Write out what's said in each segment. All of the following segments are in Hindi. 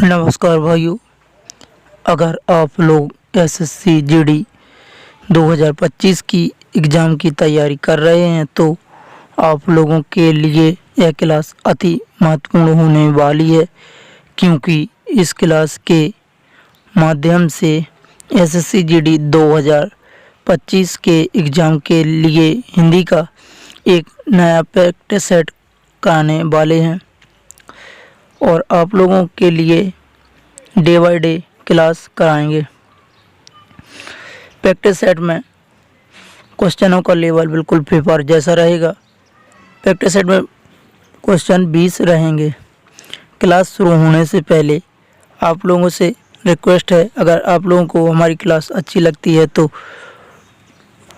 नमस्कार भाइयों। अगर आप लोग एसएससी जीडी 2025 की एग्ज़ाम की तैयारी कर रहे हैं तो आप लोगों के लिए यह क्लास अति महत्वपूर्ण होने वाली है, क्योंकि इस क्लास के माध्यम से एसएससी जीडी 2025 के एग्ज़ाम के लिए हिंदी का एक नया प्रैक्टिस सेट कराने वाले हैं और आप लोगों के लिए डे बाय डे क्लास कराएंगे। प्रैक्टिस सेट में क्वेश्चनों का लेवल बिल्कुल पेपर जैसा रहेगा। प्रैक्टिस सेट में क्वेश्चन 20 रहेंगे। क्लास शुरू होने से पहले आप लोगों से रिक्वेस्ट है, अगर आप लोगों को हमारी क्लास अच्छी लगती है तो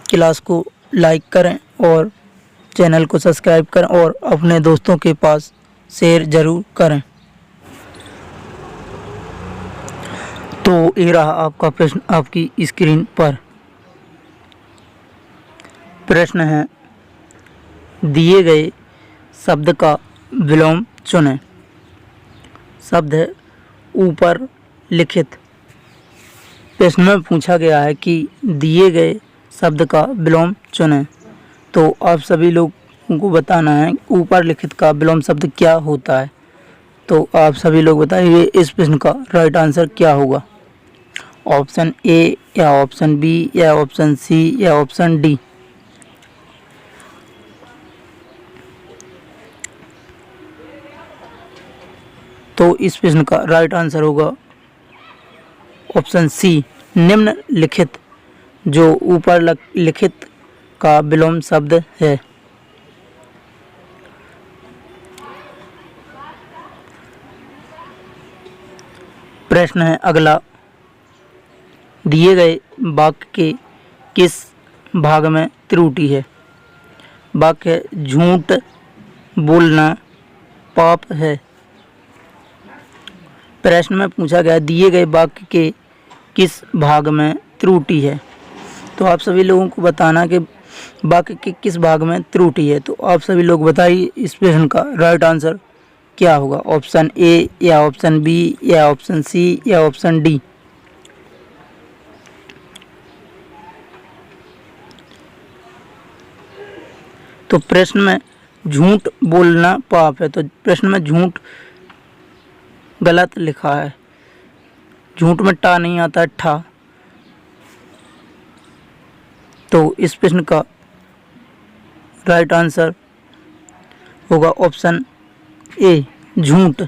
क्लास को लाइक करें और चैनल को सब्सक्राइब करें और अपने दोस्तों के पास शेयर ज़रूर करें। तो ये रहा आपका प्रश्न आपकी स्क्रीन पर। प्रश्न है, दिए गए शब्द का विलोम चुनें। शब्द है ऊपर लिखित। प्रश्न में पूछा गया है कि दिए गए शब्द का विलोम चुनें, तो आप सभी लोगों को बताना है ऊपर लिखित का विलोम शब्द क्या होता है। तो आप सभी लोग बताइए इस प्रश्न का राइट आंसर क्या होगा। ऑप्शन ए या ऑप्शन बी या ऑप्शन सी या ऑप्शन डी। तो इस प्रश्न का राइट आंसर होगा ऑप्शन सी, निम्नलिखित, जो ऊपर लिखित का विलोम शब्द है। प्रश्न है अगला, दिए गए वाक्य के किस भाग में त्रुटि है। वाक्य झूठ बोलना पाप है। प्रश्न में पूछा गया दिए गए वाक्य के किस भाग में त्रुटि है, तो आप सभी लोगों को बताना कि वाक्य के किस भाग में त्रुटि है। तो आप सभी लोग बताइए इस प्रश्न का राइट आंसर क्या होगा। ऑप्शन ए या ऑप्शन बी या ऑप्शन सी या ऑप्शन डी। तो प्रश्न में झूठ बोलना पाप है, तो प्रश्न में झूठ गलत लिखा है। झूठ में टा नहीं आता, ठा। तो इस प्रश्न का राइट आंसर होगा ऑप्शन ए, झूठ।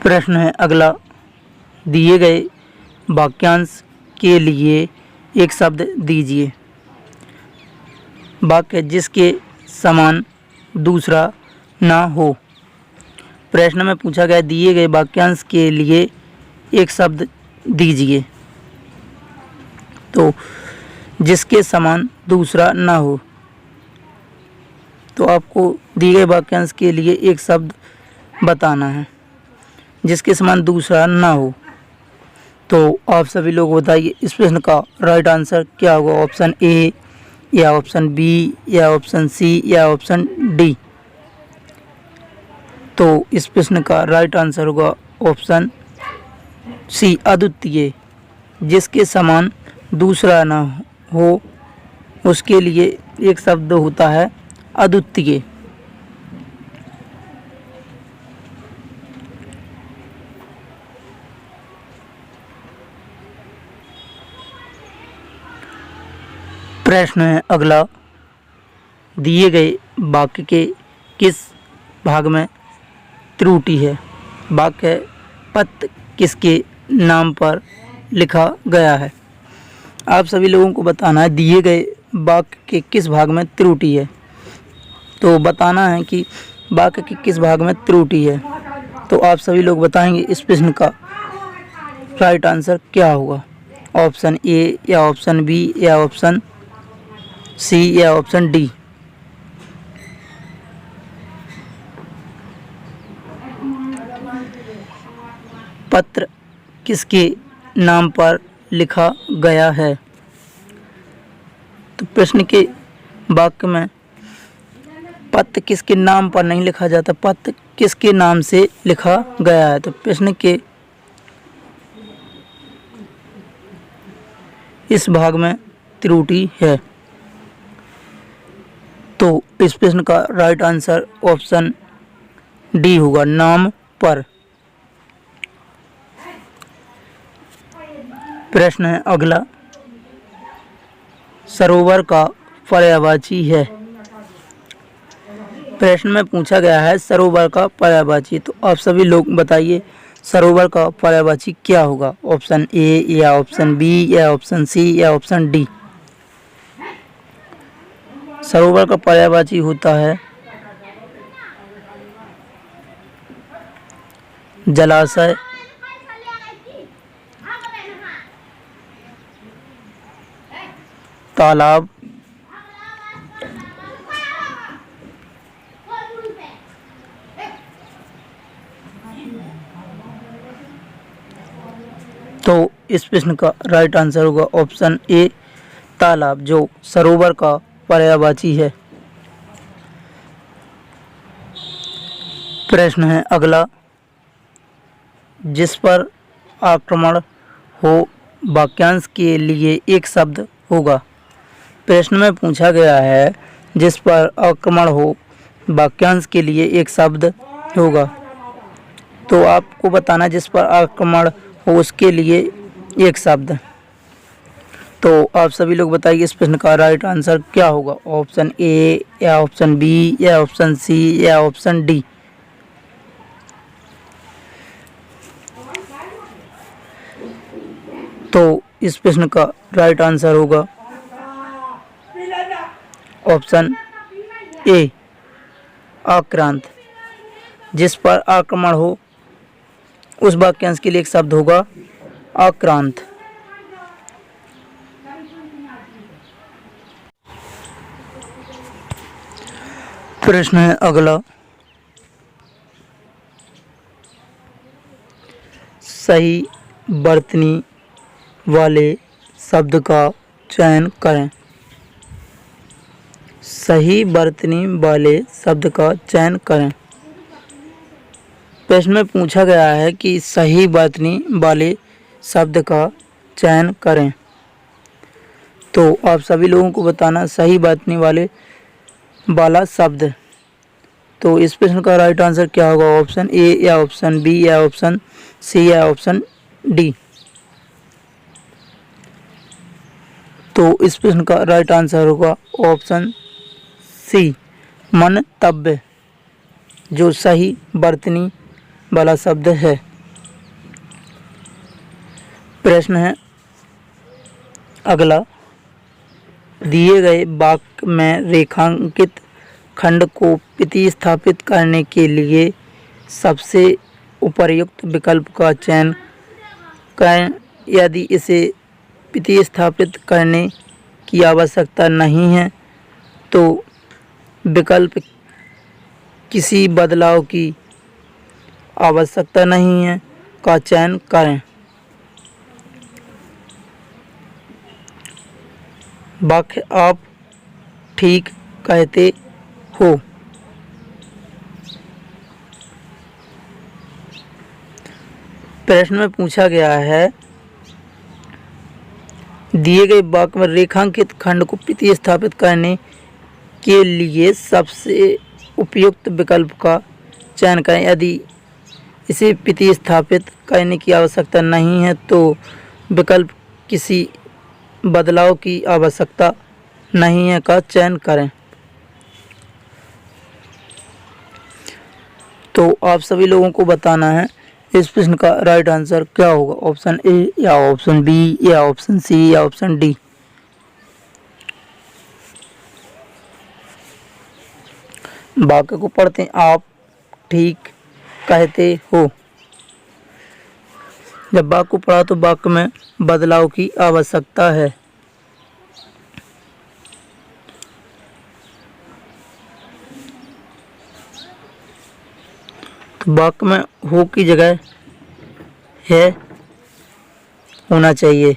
प्रश्न है अगला, दिए गए वाक्यांश के लिए एक शब्द दीजिए। वाक्य जिसके समान दूसरा ना हो। प्रश्न में पूछा गया दिए गए वाक्यांश के लिए एक शब्द दीजिए, तो जिसके समान दूसरा ना हो। तो आपको दिए गए वाक्यांश के लिए एक शब्द बताना है जिसके समान दूसरा ना हो। तो आप सभी लोग बताइए इस प्रश्न का राइट आंसर क्या होगा। ऑप्शन ए या ऑप्शन बी या ऑप्शन सी या ऑप्शन डी। तो इस प्रश्न का राइट आंसर होगा ऑप्शन सी, अद्वितीय। जिसके समान दूसरा ना हो उसके लिए एक शब्द होता है अद्वितीय। प्रश्न है अगला, दिए गए वाक्य के किस भाग में त्रुटि है। वाक्य पत्र किसके नाम पर लिखा गया है। आप सभी लोगों को बताना है दिए गए वाक्य के किस भाग में त्रुटि है। तो बताना है कि वाक्य के किस भाग में त्रुटि है। तो आप सभी लोग बताएंगे इस प्रश्न का राइट आंसर क्या होगा। ऑप्शन ए या ऑप्शन बी या ऑप्शन सी या ऑप्शन डी। पत्र किसके नाम पर लिखा गया है। तो प्रश्न के वाक्य में पत्र किसके नाम पर नहीं लिखा जाता, पत्र किसके नाम से लिखा गया है। तो प्रश्न के इस भाग में त्रुटि है। तो इस प्रश्न का राइट आंसर ऑप्शन डी होगा, नाम पर। प्रश्न है अगला, सरोवर का पर्यायवाची है। प्रश्न में पूछा गया है सरोवर का पर्यायवाची। तो आप सभी लोग बताइए सरोवर का पर्यायवाची क्या होगा, ऑप्शन ए या ऑप्शन बी या ऑप्शन सी या ऑप्शन डी। सरोवर का पर्यायवाची होता है जलाशय, तालाब, तो इस प्रश्न का राइट आंसर होगा ऑप्शन ए तालाब, जो सरोवर का पर्यायवाची है। प्रश्न है अगला, जिस पर आक्रमण हो वाक्यांश के लिए एक शब्द होगा। प्रश्न में पूछा गया है जिस पर आक्रमण हो वाक्यांश के लिए एक शब्द होगा। तो आपको बताना जिस पर आक्रमण हो उसके लिए एक शब्द। तो आप सभी लोग बताइए इस प्रश्न का राइट आंसर क्या होगा, ऑप्शन ए या ऑप्शन बी या ऑप्शन सी या ऑप्शन डी। तो इस प्रश्न का राइट आंसर होगा ऑप्शन ए आक्रांत। जिस पर आक्रमण हो उस वाक्यांश के लिए एक शब्द होगा आक्रांत। प्रश्न है अगला, सही वर्तनी वाले शब्द का चयन करें। सही वर्तनी वाले शब्द का चयन करें। प्रश्न में पूछा गया है कि सही वर्तनी वाले शब्द का चयन करें। तो आप सभी लोगों को बताना सही वर्तनी वाला शब्द। तो इस प्रश्न का राइट आंसर क्या होगा, ऑप्शन ए या ऑप्शन बी या ऑप्शन सी या ऑप्शन डी। तो इस प्रश्न का राइट आंसर होगा ऑप्शन सी मंतव्य, जो सही वर्तनी वाला शब्द है। प्रश्न है अगला, दिए गए वाक्य में रेखांकित खंड को प्रतिस्थापित करने के लिए सबसे उपयुक्त विकल्प का चयन करें। यदि इसे प्रतिस्थापित करने की आवश्यकता नहीं है तो विकल्प किसी बदलाव की आवश्यकता नहीं है का चयन करें। वाक्य आप ठीक कहते हो। प्रश्न में पूछा गया है दिए गए वाक्य में रेखांकित खंड को प्रतिस्थापित करने के लिए सबसे उपयुक्त विकल्प का चयन करें। यदि इसे प्रतिस्थापित करने की आवश्यकता नहीं है तो विकल्प किसी बदलाव की आवश्यकता नहीं है का चयन करें। तो आप सभी लोगों को बताना है इस प्रश्न का राइट आंसर क्या होगा, ऑप्शन ए या ऑप्शन बी या ऑप्शन सी या ऑप्शन डी। वाक्य को पढ़ते हैं, आप ठीक कहते हो। जब वाक्य को पढ़ा तो वाक्य में बदलाव की आवश्यकता है। तो वाक्य में हो की जगह है होना चाहिए।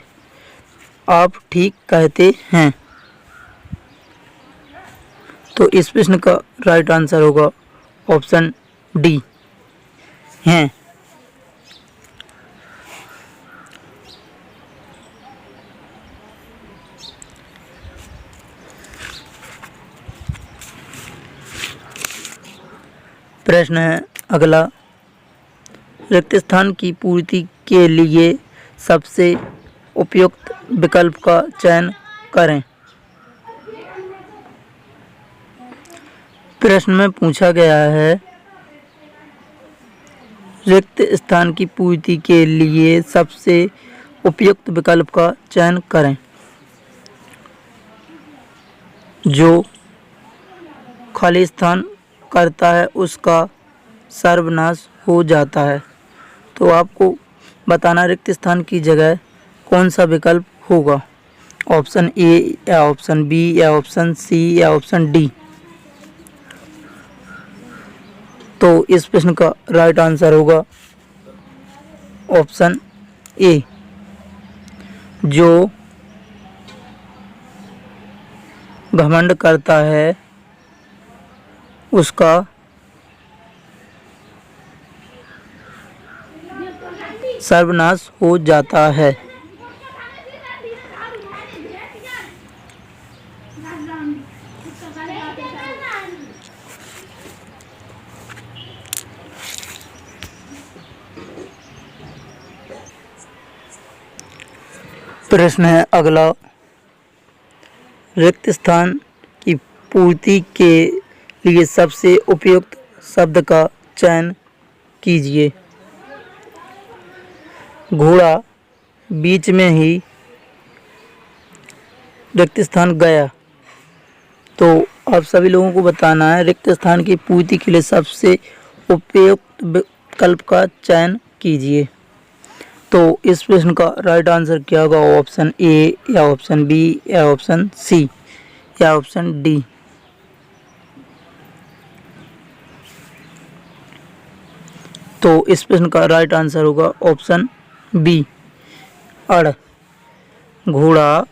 आप ठीक कहते हैं। तो इस प्रश्न का राइट आंसर होगा ऑप्शन डी हैं। प्रश्न है अगला, रिक्त स्थान की पूर्ति के लिए सबसे उपयुक्त विकल्प का चयन करें। प्रश्न में पूछा गया है, रिक्त स्थान की पूर्ति के लिए सबसे उपयुक्त विकल्प का चयन करें। जो खाली स्थान करता है उसका सर्वनाश हो जाता है। तो आपको बताना रिक्त स्थान की जगह कौन सा विकल्प होगा, ऑप्शन ए या ऑप्शन बी या ऑप्शन सी या ऑप्शन डी। तो इस प्रश्न का राइट आंसर होगा ऑप्शन ए। जो घमंड करता है उसका सर्वनाश हो जाता है। प्रश्न है अगला, रिक्त स्थान की पूर्ति के लिए सबसे उपयुक्त शब्द का चयन कीजिए। घोड़ा बीच में ही रिक्त स्थान गया। तो आप सभी लोगों को बताना है रिक्त स्थान की पूर्ति के लिए सबसे उपयुक्त विकल्प का चयन कीजिए। तो इस प्रश्न का राइट आंसर क्या होगा, ऑप्शन ए या ऑप्शन बी या ऑप्शन सी या ऑप्शन डी। तो इस प्रश्न का राइट आंसर होगा ऑप्शन बी, अड़। घोड़ा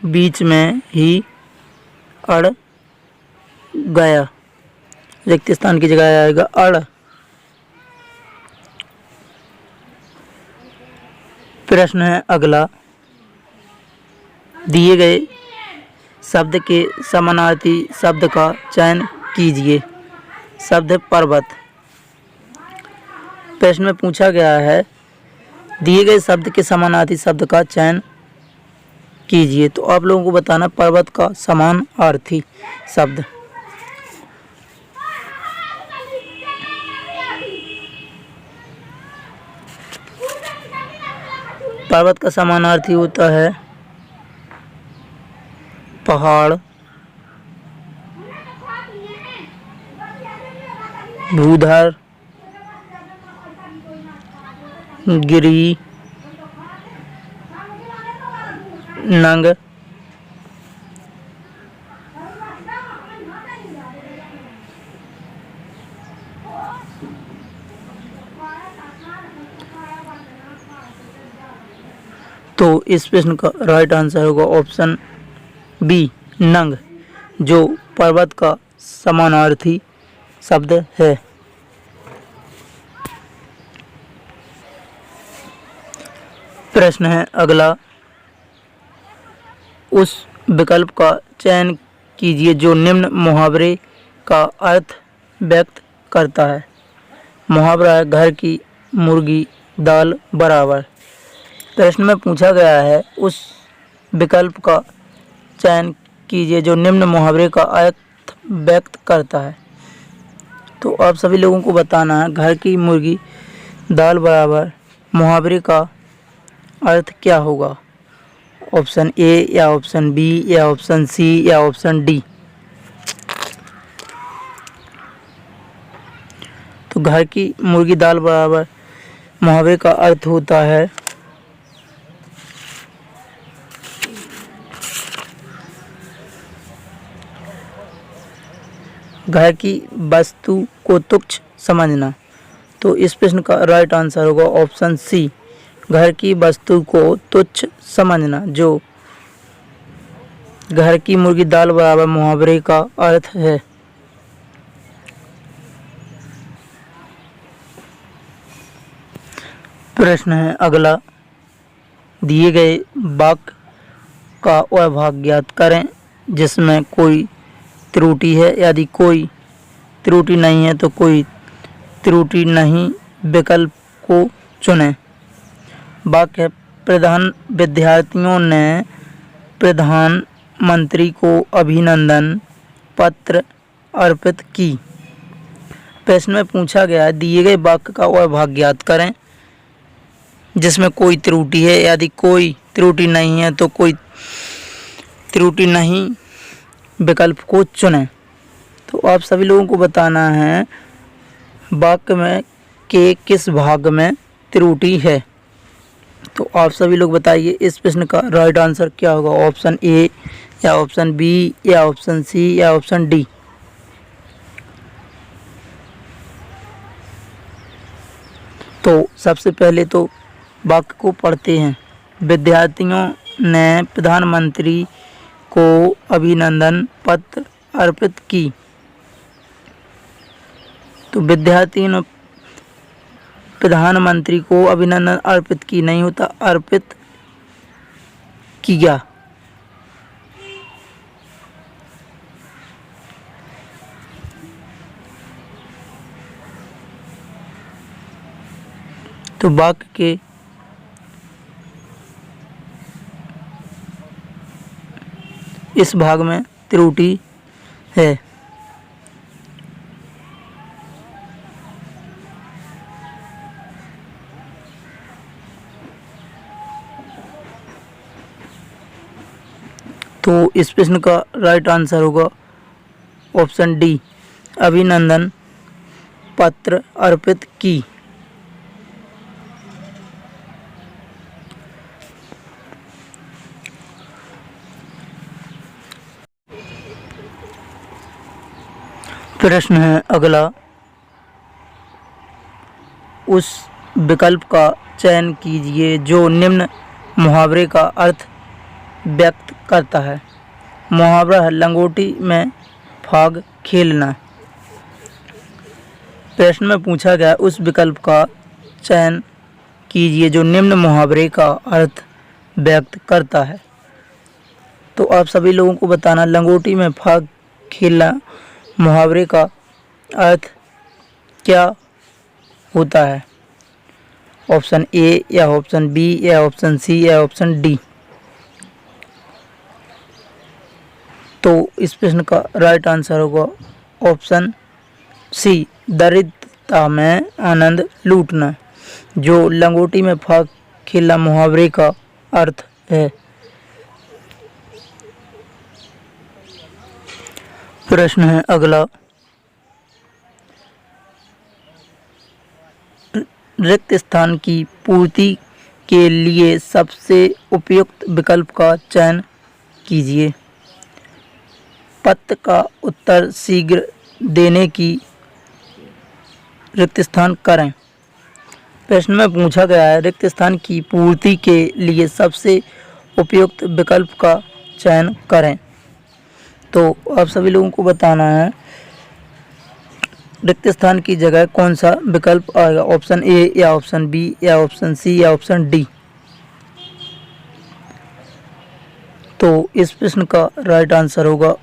बीच में ही अड़ गया, रिक्त स्थान की जगह आएगा अड़। प्रश्न है अगला, दिए गए शब्द के समानार्थी शब्द का चयन कीजिए। शब्द पर्वत। प्रश्न में पूछा गया है, दिए गए शब्द के समानार्थी शब्द का चयन कीजिए। तो आप लोगों को बताना पर्वत का समानार्थी शब्द। पर्वत का समानार्थी होता है पहाड़, भूधर, गिरी, नंग, तो इस प्रश्न का राइट आंसर होगा ऑप्शन बी, नंग, जो पर्वत का समानार्थी शब्द है। प्रश्न है अगला, उस विकल्प का चयन कीजिए जो निम्न मुहावरे का अर्थ व्यक्त करता है। मुहावरा है, घर की मुर्गी दाल बराबर। प्रश्न में पूछा गया है, उस विकल्प का चयन कीजिए जो निम्न मुहावरे का अर्थ व्यक्त करता है। तो आप सभी लोगों को बताना है, घर की मुर्गी दाल बराबर मुहावरे का अर्थ क्या होगा, ऑप्शन ए या ऑप्शन बी या ऑप्शन सी या ऑप्शन डी। तो घर की मुर्गी दाल बराबर मुहावरे का अर्थ होता है घर की वस्तु को तुच्छ समझना। तो इस प्रश्न का राइट आंसर होगा ऑप्शन सी, घर की वस्तु को तुच्छ समझना, जो घर की मुर्गी दाल बराबर मुहावरे का अर्थ है। प्रश्न है अगला, दिए गए वाक्य का वह भाग ज्ञात करें जिसमें कोई त्रुटि है। यदि कोई त्रुटि नहीं है तो कोई त्रुटि नहीं विकल्प को चुनें। वाक्य है, प्रधान विद्यार्थियों ने प्रधानमंत्री को अभिनंदन पत्र अर्पित की। प्रश्न में पूछा गया है, दिए गए वाक्य का वह भाग ज्ञात करें जिसमें कोई त्रुटि है। यदि कोई त्रुटि नहीं है तो कोई त्रुटि नहीं विकल्प को चुनें। तो आप सभी लोगों को बताना है वाक्य में के किस भाग में त्रुटि है। तो आप सभी लोग बताइए इस प्रश्न का राइट आंसर क्या होगा, ऑप्शन ए या ऑप्शन बी या ऑप्शन सी या ऑप्शन डी। तो सबसे पहले तो वाक्य को पढ़ते हैं। विद्यार्थियों ने प्रधानमंत्री को अभिनंदन पत्र अर्पित की। तो विद्यार्थियों ने प्रधानमंत्री को अभिनंदन अर्पित की नहीं होता, अर्पित किया। तो वाक्य के इस भाग में त्रुटि है। तो इस प्रश्न का राइट आंसर होगा ऑप्शन डी, अभिनंदन पत्र अर्पित की। प्रश्न है अगला, उस विकल्प का चयन कीजिए जो निम्न मुहावरे का अर्थ व्यक्त करता है। मुहावरा है लंगोटी में फाग खेलना। प्रश्न में पूछा गया उस विकल्प का चयन कीजिए जो निम्न मुहावरे का अर्थ व्यक्त करता है। तो आप सभी लोगों को बताना लंगोटी में फाग खेलना मुहावरे का अर्थ क्या होता है, ऑप्शन ए या ऑप्शन बी या ऑप्शन सी या ऑप्शन डी। तो इस प्रश्न का राइट आंसर होगा ऑप्शन सी, दरिद्रता में आनंद लूटना, जो लंगोटी में फाग खेलना मुहावरे का अर्थ है। प्रश्न है अगला, रिक्त स्थान की पूर्ति के लिए सबसे उपयुक्त विकल्प का चयन कीजिए। पत्र का उत्तर शीघ्र देने की रिक्त स्थान करें। प्रश्न में पूछा गया है रिक्त स्थान की पूर्ति के लिए सबसे उपयुक्त विकल्प का चयन करें। तो आप सभी लोगों को बताना है रिक्त स्थान की जगह कौन सा विकल्प आएगा, ऑप्शन ए या ऑप्शन बी या ऑप्शन सी या ऑप्शन डी। तो इस प्रश्न का राइट आंसर होगा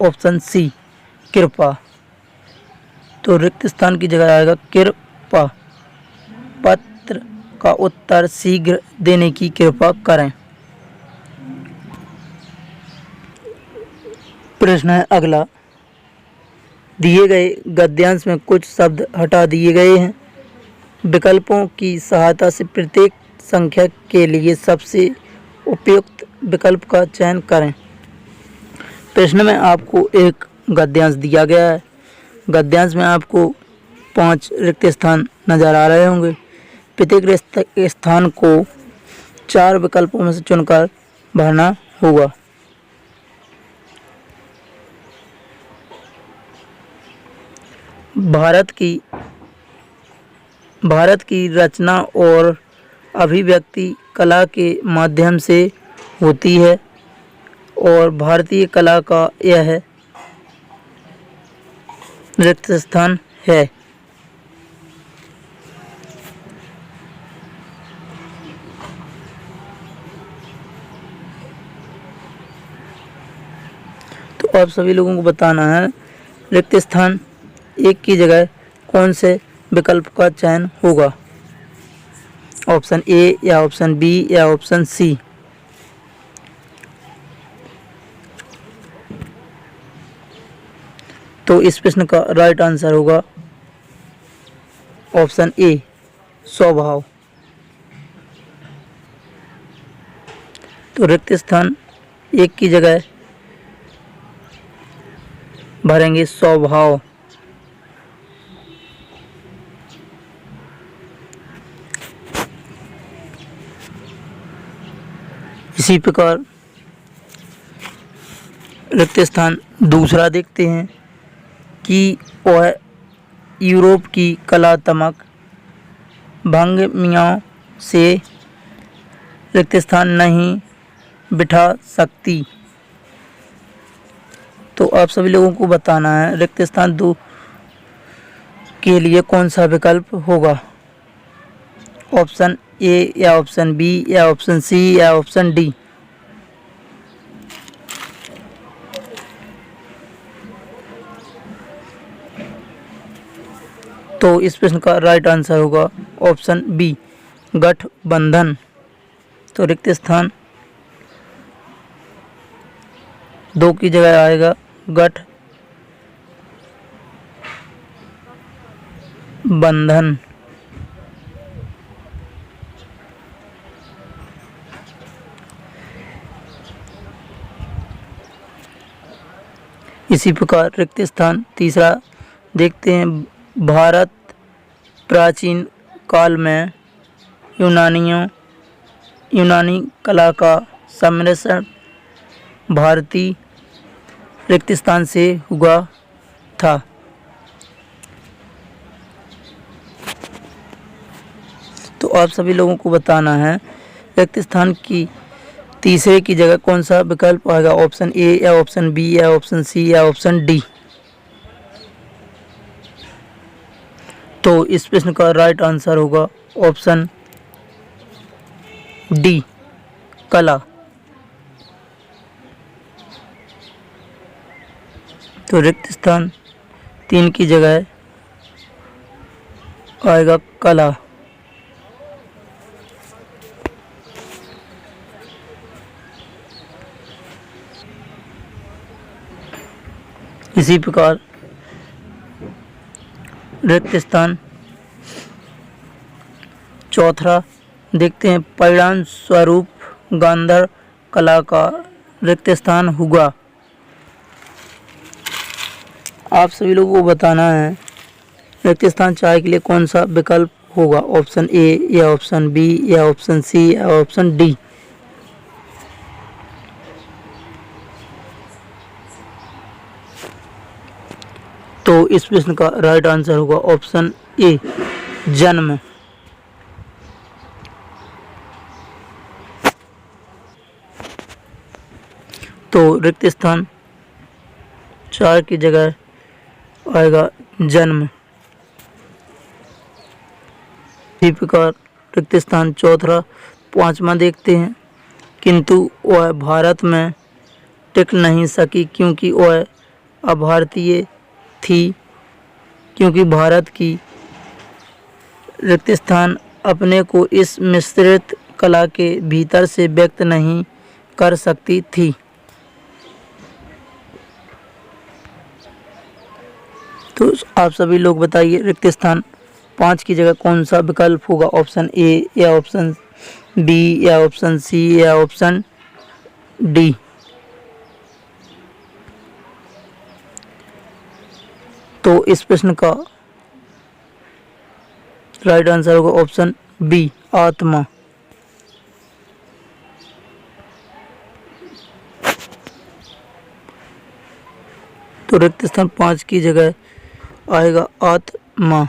ऑप्शन सी, कृपा। तो रिक्त स्थान की जगह आएगा कृपा। पत्र का उत्तर शीघ्र देने की कृपा करें। प्रश्न है अगला, दिए गए गद्यांश में कुछ शब्द हटा दिए गए हैं। विकल्पों की सहायता से प्रत्येक संख्या के लिए सबसे उपयुक्त विकल्प का चयन करें। प्रश्न में आपको एक गद्यांश दिया गया है। गद्यांश में आपको 5 रिक्त स्थान नज़र आ रहे होंगे। प्रत्येक रिक्त स्थान को 4 विकल्पों में से चुनकर भरना होगा। भारत की रचना और अभिव्यक्ति कला के माध्यम से होती है और भारतीय कला का यह रिक्त स्थान है। तो आप सभी लोगों को बताना है रिक्त स्थान एक की जगह कौन से विकल्प का चयन होगा, ऑप्शन ए या ऑप्शन बी या ऑप्शन सी। तो इस प्रश्न का राइट आंसर होगा ऑप्शन ए, स्वभाव। तो रिक्त स्थान एक की जगह भरेंगे स्वभाव। इसी प्रकार रिक्त स्थान दूसरा देखते हैं कि वह यूरोप की कलात्मक भंगिमाओं से रिक्त स्थान नहीं बिठा सकती। तो आप सभी लोगों को बताना है रिक्त स्थान दो के लिए कौन सा विकल्प होगा, ऑप्शन ए या ऑप्शन बी या ऑप्शन सी या ऑप्शन डी। तो इस प्रश्न का राइट आंसर होगा ऑप्शन बी, गठबंधन। तो रिक्त स्थान दो की जगह आएगा गठबंधन। इसी प्रकार रिक्त स्थान तीसरा देखते हैं, भारत प्राचीन काल में यूनानी कला का सम्मिश्रण भारतीय रिक्त स्थान से हुआ था। तो आप सभी लोगों को बताना है रिक्त स्थान की तीसरे की जगह कौन सा विकल्प आएगा, ऑप्शन ए या ऑप्शन बी या ऑप्शन सी या ऑप्शन डी। तो इस प्रश्न का राइट आंसर होगा ऑप्शन डी, कला। तो रिक्त स्थान तीन की जगह आएगा कला। इसी प्रकार रिक्त स्थान चौथा देखते हैं, परिणाम स्वरूप गांधार कला का रिक्त स्थान हुआ। आप सभी लोगों को बताना है रिक्त स्थान 4 के लिए कौन सा विकल्प होगा, ऑप्शन ए या ऑप्शन बी या ऑप्शन सी या ऑप्शन डी। तो इस प्रश्न का राइट आंसर होगा ऑप्शन ए, जन्म। तो रिक्त स्थान 4 की जगह आएगा जन्म। इसी प्रकार रिक्त स्थान चौथा पांचवा देखते हैं, किंतु वह भारत में टिक नहीं सकी क्योंकि वह अभारतीय थी, क्योंकि भारत की रिक्त स्थान अपने को इस मिश्रित कला के भीतर से व्यक्त नहीं कर सकती थी। तो आप सभी लोग बताइए रिक्त स्थान 5 की जगह कौन सा विकल्प होगा, ऑप्शन ए या ऑप्शन बी या ऑप्शन सी या ऑप्शन डी। तो इस प्रश्न का राइट आंसर होगा ऑप्शन बी, आत्मा। तो रिक्त स्थान 5 की जगह आएगा आत्मा।